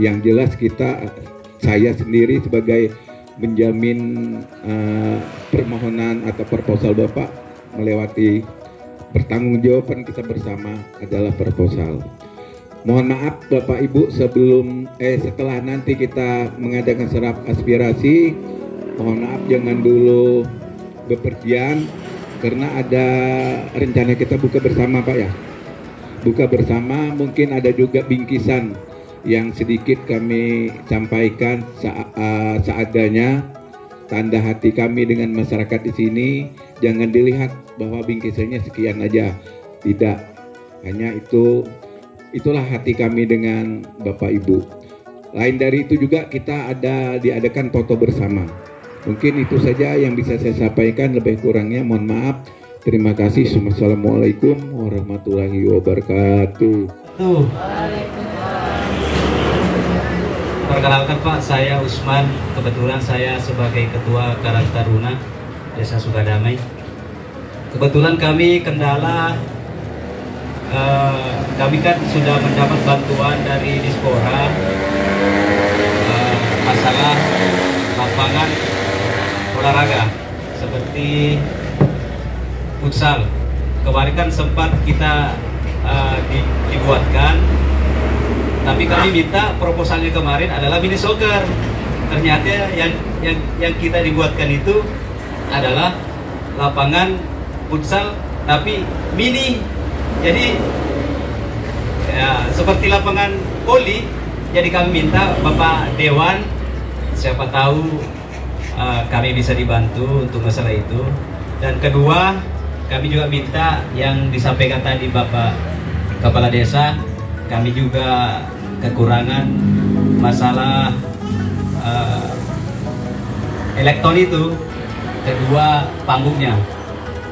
Yang jelas saya sendiri sebagai menjamin permohonan atau proposal Bapak melewati pertanggungjawaban kita bersama adalah proposal. Mohon maaf Bapak Ibu, setelah nanti kita mengadakan serap aspirasi, mohon maaf jangan dulu bepergian karena ada rencana kita buka bersama Pak ya. Buka bersama, mungkin ada juga bingkisan yang sedikit kami sampaikan seadanya. Tanda hati kami dengan masyarakat di sini, jangan dilihat bahwa bingkisannya sekian aja. Tidak, hanya itulah hati kami dengan Bapak Ibu. Lain dari itu juga kita diadakan foto bersama. Mungkin itu saja yang bisa saya sampaikan, lebih kurangnya mohon maaf. Terima kasih. Assalamualaikum warahmatullahi wabarakatuh. Perkenalkan Pak, saya Usman. Kebetulan saya sebagai Ketua Karang Taruna Desa Sukadamai. Kebetulan kami kendala, kami kan sudah mendapat bantuan dari Dispora masalah lapangan olahraga seperti futsal. Kemarin kan sempat kita dibuatkan, tapi kami minta proposalnya kemarin adalah mini soccer. Ternyata yang kita dibuatkan itu adalah lapangan futsal tapi mini. Jadi ya, seperti lapangan voli. Jadi kami minta Bapak Dewan, siapa tahu kami bisa dibantu untuk masalah itu. Dan kedua, kami juga minta yang disampaikan tadi Bapak Kepala Desa, kami juga kekurangan masalah elektron itu. Kedua, panggungnya.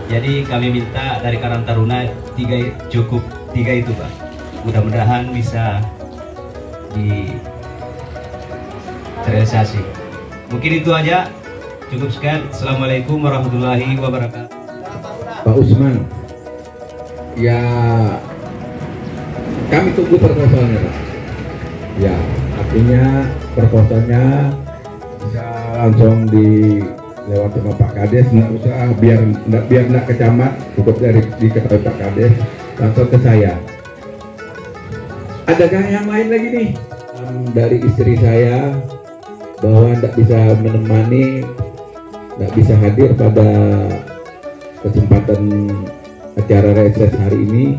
Jadi kami minta dari Karang Taruna cukup tiga itu Pak. Mudah-mudahan bisa direalisasi. Mungkin itu aja, cukup sekian. Assalamualaikum warahmatullahi wabarakatuh. Pak Usman, ya kami tunggu proposalnya Pak. Ya, artinya proposalnya bisa langsung lewat sama Pak Kades, nggak usah biar nggak kecamat, cukup diketahui Pak Kades, langsung ke saya. Adakah yang lain lagi nih dari istri saya bahwa nggak bisa menemani, nggak bisa hadir pada kesempatan acara reses hari ini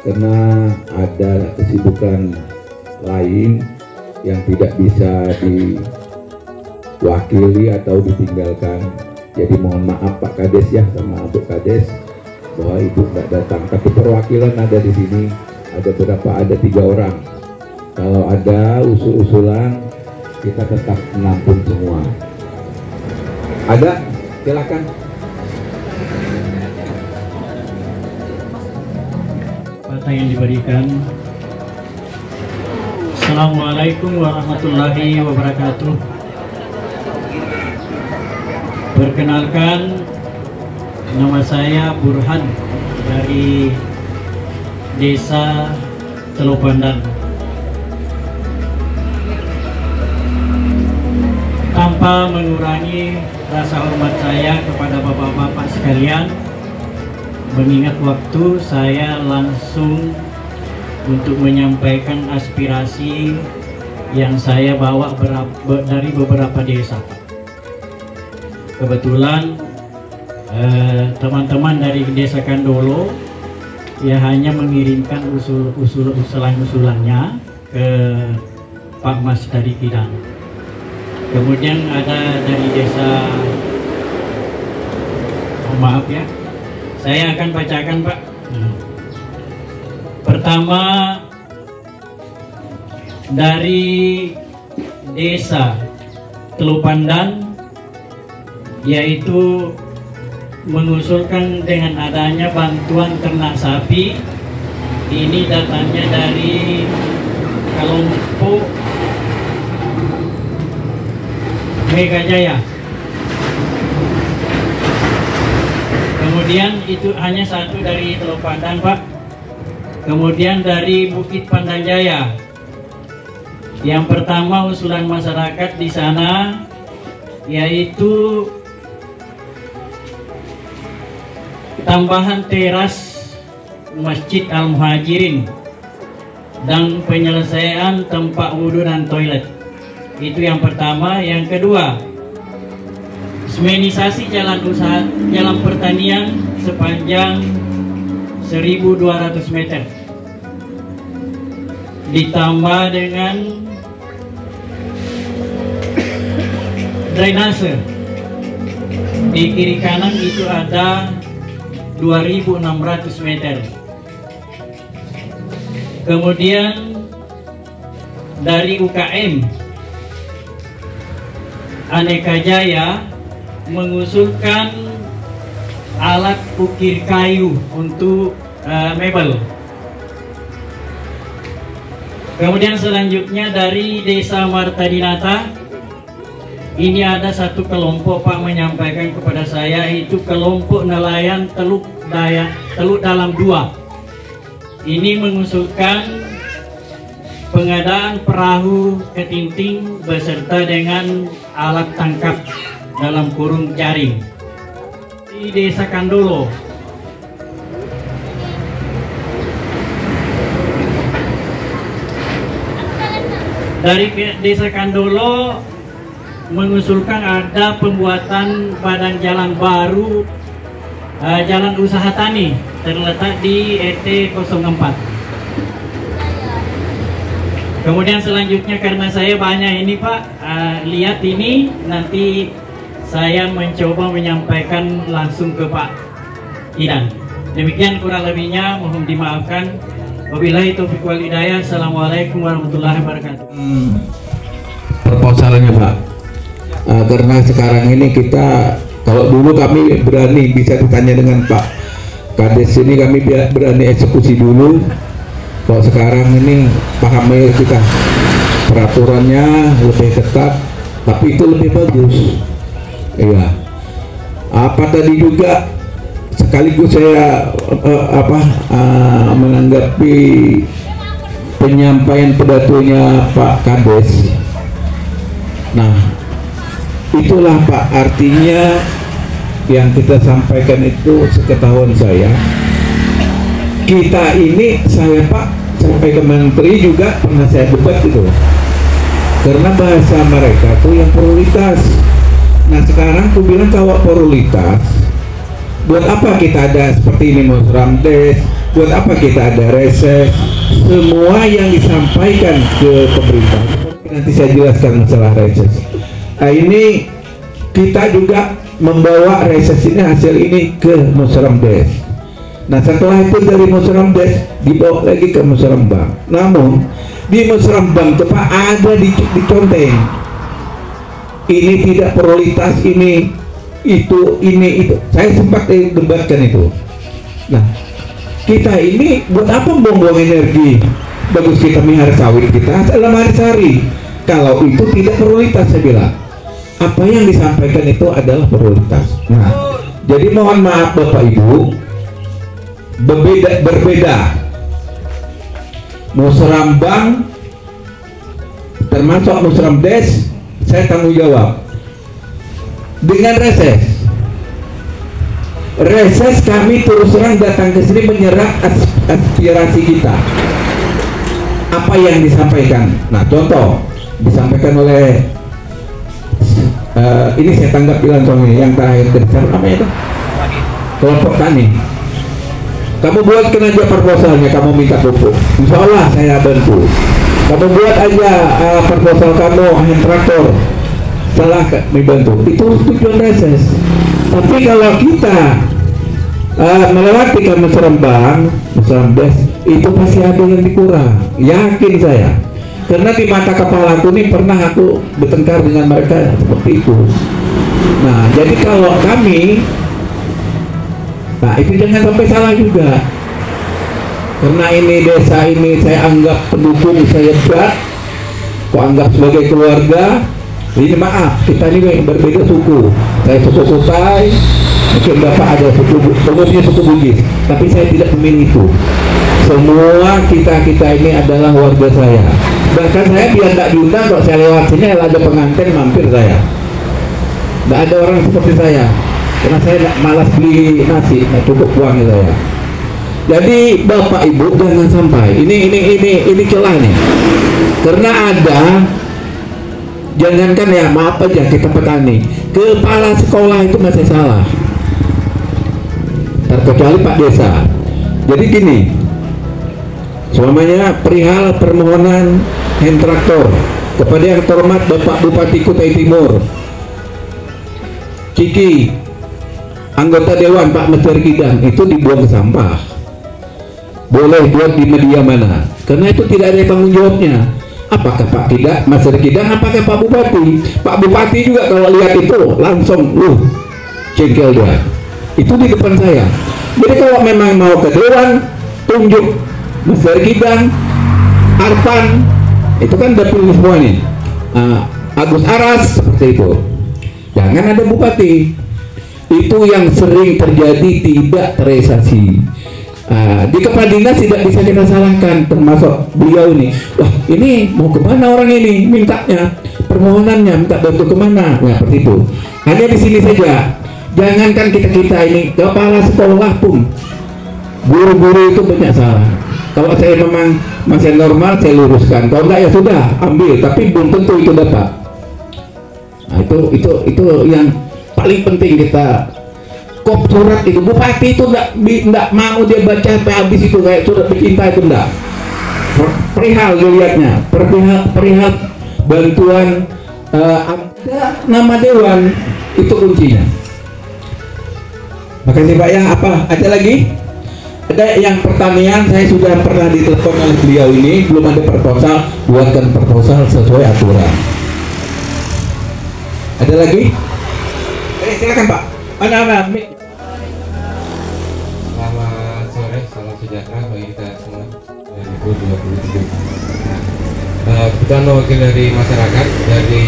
karena ada kesibukan lain yang tidak bisa diwakili atau ditinggalkan. Jadi mohon maaf Pak Kades ya sama Bu Kades bahwa Ibu nggak datang, tapi perwakilan ada di sini, ada 3 orang. Kalau ada usul-usulan kita tetap menampung semua. Ada? Silakan. Kata yang diberikan. Assalamualaikum warahmatullahi wabarakatuh. Perkenalkan, nama saya Burhan dari Desa Telopandan. Tanpa mengurangi rasa hormat saya kepada bapak-bapak sekalian, mengingat waktu, saya langsung untuk menyampaikan aspirasi yang saya bawa dari beberapa desa. Kebetulan teman-teman dari Desa Kandolo ya hanya mengirimkan usulan-usulannya ke Pak Mas dari Kidang. Kemudian ada dari desa, maaf ya, saya akan bacakan Pak. Pertama, dari Desa Telopandan, yaitu mengusulkan dengan adanya bantuan ternak sapi. Ini datanya dari kelompok Mega Jaya. Kemudian itu hanya satu dari Telopandan Pak. Kemudian dari Bukit Pandan Jaya, Yang pertama usulan masyarakat di sana yaitu tambahan teras Masjid Al-Muhajirin dan penyelesaian tempat wudhu dan toilet. Itu yang pertama. Yang kedua, semenisasi jalan usaha, jalan pertanian sepanjang 1.200 meter. Ditambah dengan drainase. Di kiri kanan itu ada 2.600 meter. Kemudian dari UKM Aneka Jaya mengusulkan alat ukir kayu untuk mebel. Kemudian selanjutnya dari Desa Martadinata, ini ada satu kelompok Pak menyampaikan kepada saya, itu kelompok nelayan Teluk Dalam 2. Ini mengusulkan pengadaan perahu ketinting beserta dengan alat tangkap dalam kurung jaring. Di Desa Kandolo, dari Desa Kandolo mengusulkan ada pembuatan badan jalan baru, jalan usaha tani terletak di ET 04. Kemudian selanjutnya, karena saya banyak ini Pak, lihat ini, nanti saya mencoba menyampaikan langsung ke Pak Idan. Demikian kurang lebihnya, mohon dimaafkan. Wabillahi taufiq wal hidayah. Assalamualaikum warahmatullahi wabarakatuh. Proposalnya Pak, karena sekarang ini kita, kalau dulu kami berani bisa ditanya dengan Pak Kades ini, kami berani eksekusi dulu. Kalau sekarang ini pahamnya kita peraturannya lebih ketat, tapi itu lebih bagus. Iya. Apa tadi juga sekaligus saya menanggapi penyampaian pidatonya Pak Kades. Nah, itulah Pak, artinya yang kita sampaikan itu seketahuan saya, kita ini, saya Pak sampai ke menteri juga pernah saya debat itu, karena bahasa mereka tuh yang prioritas. Nah sekarang aku bilang, kalau prioritas, buat apa kita ada seperti ini Musramdes, buat apa kita ada reses, semua yang disampaikan ke pemerintah. Nanti saya jelaskan masalah reses. Nah ini kita juga membawa reses ini, hasil ini ke Musramdes. Nah setelah itu dari Musramdes dibawa lagi ke Musrembang. Namun di Musrembang itu Pak ada di conteng. Ini tidak prioritas, ini itu. Saya sempat debatkan itu. Nah kita ini buat apa buang-buang energi? Bagus kita melihara sawit kita dalam hari-hari. Kalau itu tidak prioritas, saya bilang. Apa yang disampaikan itu adalah prioritas. Nah jadi mohon maaf Bapak Ibu, berbeda. Musrembang termasuk Musramdes, saya tanggung jawab. Dengan reses kami terus terang datang ke sini menyerap aspirasi kita. Apa yang disampaikan? Nah contoh disampaikan oleh ini saya tanggapi langsung yang terakhir, namanya itu kelompok tani. Kamu buatkan aja proposalnya, kamu minta pupuk, insya Allah saya bantu. Kamu buat aja proposal kamu hand traktor, salah kami bantu. Itu tujuan reses. Tapi kalau kita melewati ke Musrembang, itu pasti ada yang dikurang, yakin saya. Karena di mata kepala aku ini pernah aku bertengkar dengan mereka seperti itu. Nah jadi kalau kami, nah itu jangan sampai salah juga. Karena ini desa ini saya anggap pendukung, saya berat, kok anggap sebagai keluarga. Ini maaf, kita ini berbeda suku. Saya suku Kutai, mungkin Bapak ada suku Bugis, tapi saya tidak memilih itu. Semua kita ini adalah warga saya. Bahkan saya biar nggak diundang, kalau saya lewat sini ada pengantin mampir saya. Nggak ada orang seperti saya, karena saya malas beli nasi, nggak cukup uangnya saya. Jadi Bapak Ibu jangan sampai ini celah nih, karena ada, jangankan ya maaf aja kita petani, kepala sekolah itu masih salah, terkecuali Pak Desa. Jadi gini, semuanya perihal permohonan hand traktor kepada yang terhormat Bapak Bupati Kutai Timur, Ciki, anggota Dewan Pak Mesir Kidang, itu dibuang ke sampah. Boleh buat di media mana? Karena itu tidak ada tanggung jawabnya. Apakah Pak Mesir Kidang, apakah Pak Bupati? Pak Bupati juga kalau lihat itu langsung jengkel dia. Itu di depan saya. Jadi kalau memang mau ke Dewan, tunjuk Mesir Kidang, Arpan, itu kan udah pilih semua nih. Agus Aras seperti itu. Jangan ada bupati. Itu yang sering terjadi, tidak terrealisasi. Di kepala dinas tidak bisa kita salahkan, termasuk beliau ini. Wah, ini mau kemana orang ini? Mintanya, permohonannya, minta bantu kemana? Nah, seperti itu. Hanya di sini saja. Jangankan kita ini, kepala sekolah pun, guru-guru itu banyak salah. Kalau saya memang masih normal, saya luruskan. Kalau enggak ya sudah, ambil. Tapi belum tentu itu dapat. Nah, itu yang paling penting kita. Kop surat itu bupati itu enggak mau dia baca sampai habis itu, kayak surat bercinta itu enggak. Perihal dilihatnya, perihal bantuan ada nama dewan, itu kuncinya. Makasih Pak ya. Apa ada lagi? Ada yang pertanian, saya sudah pernah ditelepon oleh beliau ini, belum ada proposal, buatkan proposal sesuai aturan. Ada lagi? Silakan Pak. Selamat sore, salam sejahtera bagi kita semua 2023. Kita mewakili dari masyarakat, dari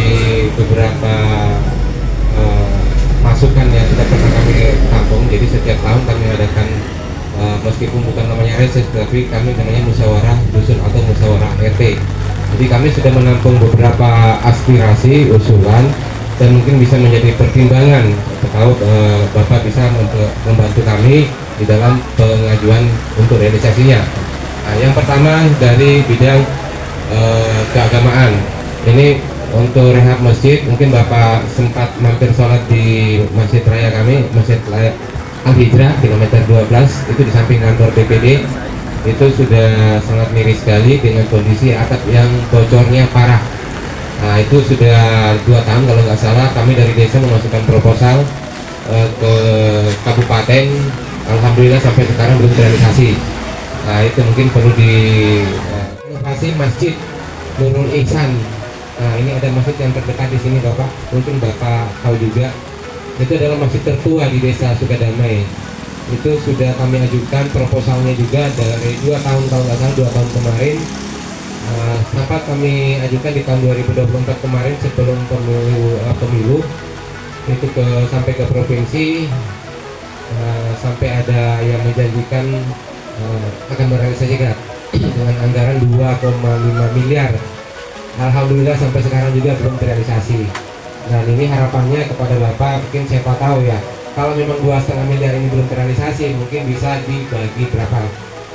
beberapa masukan yang sudah pernah kami tampung. Jadi setiap tahun kami adakan, meskipun bukan namanya reses, tapi kami namanya musyawarah dusun atau musyawarah RT. Jadi kami sudah menampung beberapa aspirasi, usulan, dan mungkin bisa menjadi pertimbangan atau Bapak bisa membantu kami di dalam pengajuan untuk realisasinya. Nah, yang pertama dari bidang keagamaan. Ini untuk rehab masjid, mungkin Bapak sempat mampir sholat di masjid raya kami, Masjid Al-Hijrah kilometer 12, itu di samping kantor BPD. Itu sudah sangat miris sekali dengan kondisi atap yang bocornya parah. Nah, itu sudah 2 tahun kalau nggak salah kami dari desa memasukkan proposal ke kabupaten. Alhamdulillah sampai sekarang belum terrealisasi. Nah, itu mungkin perlu di inovasi Masjid Nurul Ihsan. Nah, ini ada masjid yang terdekat di sini Bapak, mungkin Bapak tahu juga. Itu adalah masjid tertua di desa Sukadamai. Itu sudah kami ajukan proposalnya juga dari 2 tahun, kalau nggak salah 2 tahun kemarin. Sempat kami ajukan di tahun 2024 kemarin sebelum pemilu itu sampai ke provinsi, sampai ada yang menjanjikan akan merealisasikan dengan anggaran 2,5 miliar. Alhamdulillah sampai sekarang juga belum terrealisasi. Dan ini harapannya kepada Bapak, mungkin siapa tahu ya, kalau memang 2,5 miliar ini belum terrealisasi, mungkin bisa dibagi berapa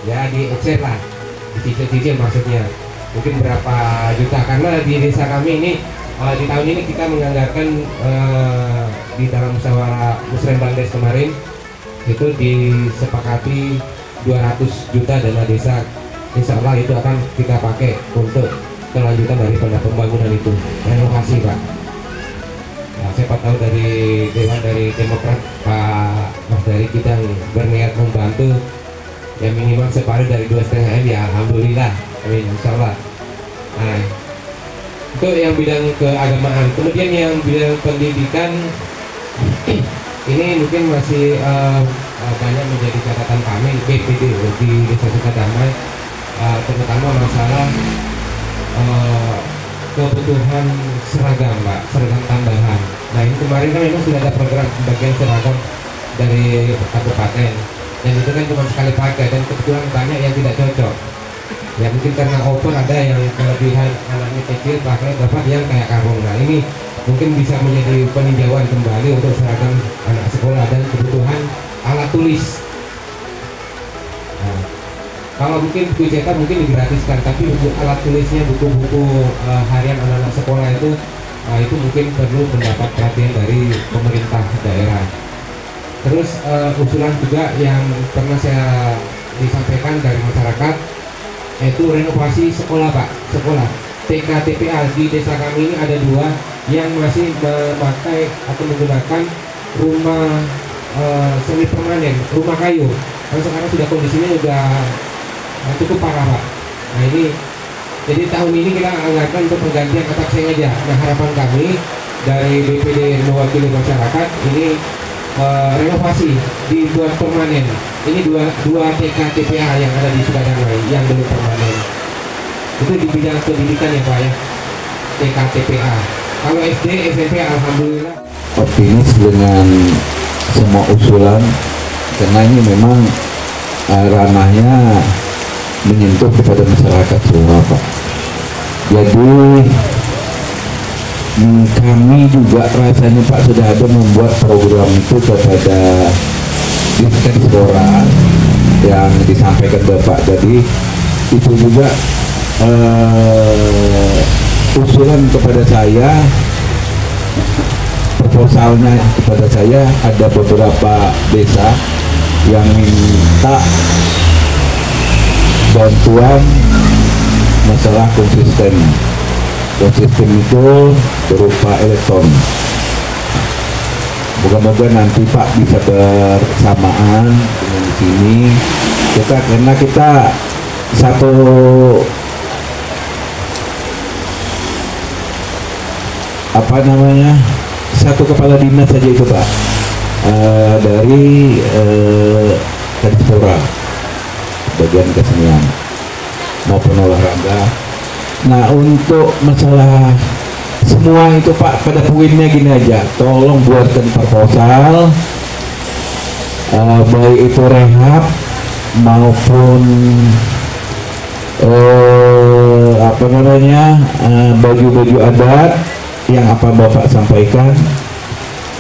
ya, diecer lah, dicicil-cicil maksudnya. Mungkin berapa juta, karena di desa kami ini di tahun ini kita menganggarkan di dalam musyawarah Musrembang Des kemarin itu disepakati 200 juta dana desa. Insya Allah itu akan kita pakai untuk kelanjutan dari pembangunan itu, renovasi Pak. Nah, siapa tahu dari Dewan dari Demokrat Pak Mas dari kita berniat membantu ya, minimal separuh dari 2,5 M ya, alhamdulillah, amin, insya Allah. Nah, itu yang bidang keagamaan. Kemudian yang bidang pendidikan ini mungkin masih banyak menjadi catatan kami BPD di Desa Sukadamai, terutama masalah kebutuhan seragam Pak, seragam tambahan. Nah, ini kemarin kan memang sudah ada program bagian seragam dari kabupaten, dan itu kan cuma sekali pakai dan kebetulan banyak yang tidak cocok. Ya mungkin karena over ada yang kelebihan anaknya kecil pakai dapat yang kayak karung. Nah ini mungkin bisa menjadi peninjauan kembali untuk seragam anak sekolah dan kebutuhan alat tulis. Nah, kalau mungkin buku cetak mungkin digratiskan, tapi buku alat tulisnya, buku-buku harian anak-anak sekolah itu mungkin perlu mendapat perhatian dari pemerintah daerah. Terus usulan juga yang pernah saya disampaikan dari masyarakat, yaitu renovasi sekolah Pak, sekolah TK TPA di desa kami ini ada 2 yang masih memakai atau menggunakan rumah semi permanen, rumah kayu. Karena sekarang sudah kondisinya sudah cukup parah Pak. Nah ini, jadi tahun ini kita anggarkan untuk penggantian atap sengaja. Nah harapan kami dari BPD mewakili masyarakat ini renovasi dibuat permanen. Ini dua TK TPA yang ada di Sukadamai yang belum permanen. Itu di bidang pendidikan ya Pak ya, TK TPA. Kalau SD SMP alhamdulillah optimis dengan semua usulan, karena ini memang ranahnya menyentuh kepada masyarakat semua Pak. Jadi kami juga rasanya Pak sudah ada membuat program itu kepada Dispora yang disampaikan Bapak. Jadi itu juga usulan kepada saya, proposalnya kepada saya, ada beberapa desa yang minta bantuan masalah konsisten itu berupa elektron. Moga-moga nanti Pak bisa bersamaan dengan sini kita, karena kita satu satu kepala dinas saja itu Pak, dari Dispora bagian kesenian maupun olahraga. Nah untuk masalah semua itu Pak, pada poinnya gini aja, tolong buatkan proposal, baik itu rehab maupun baju-baju adat yang apa Bapak sampaikan,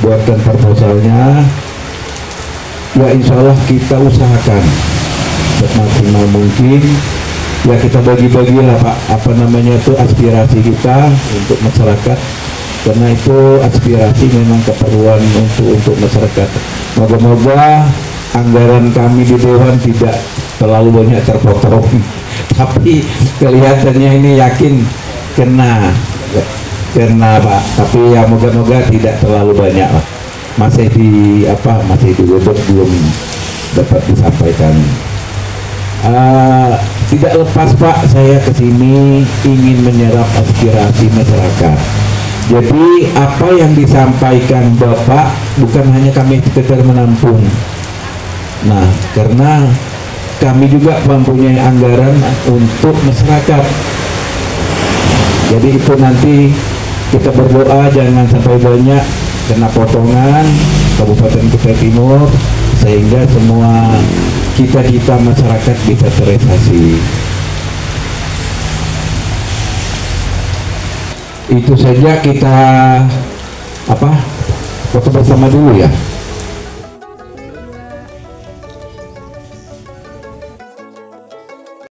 buatkan proposalnya. Ya insya Allah kita usahakan semaksimal mungkin. Ya kita bagi-bagilah Pak, itu aspirasi kita untuk masyarakat, karena itu aspirasi memang keperluan untuk masyarakat. Moga-moga anggaran kami di Dewan tidak terlalu banyak terpotong, tapi kelihatannya ini yakin kena Pak, tapi ya moga-moga tidak terlalu banyak lah. Masih dibobot belum dapat disampaikan. Tidak lepas Pak, saya kesini ingin menyerap aspirasi masyarakat. Jadi apa yang disampaikan Bapak bukan hanya kami sekedar menampung. Nah, karena kami juga mempunyai anggaran untuk masyarakat. Jadi itu nanti kita berdoa jangan sampai banyak kena potongan Kabupaten Kutai Timur, sehingga semua cita-cita masyarakat bisa terrealisasi. Itu saja, kita foto bersama dulu ya.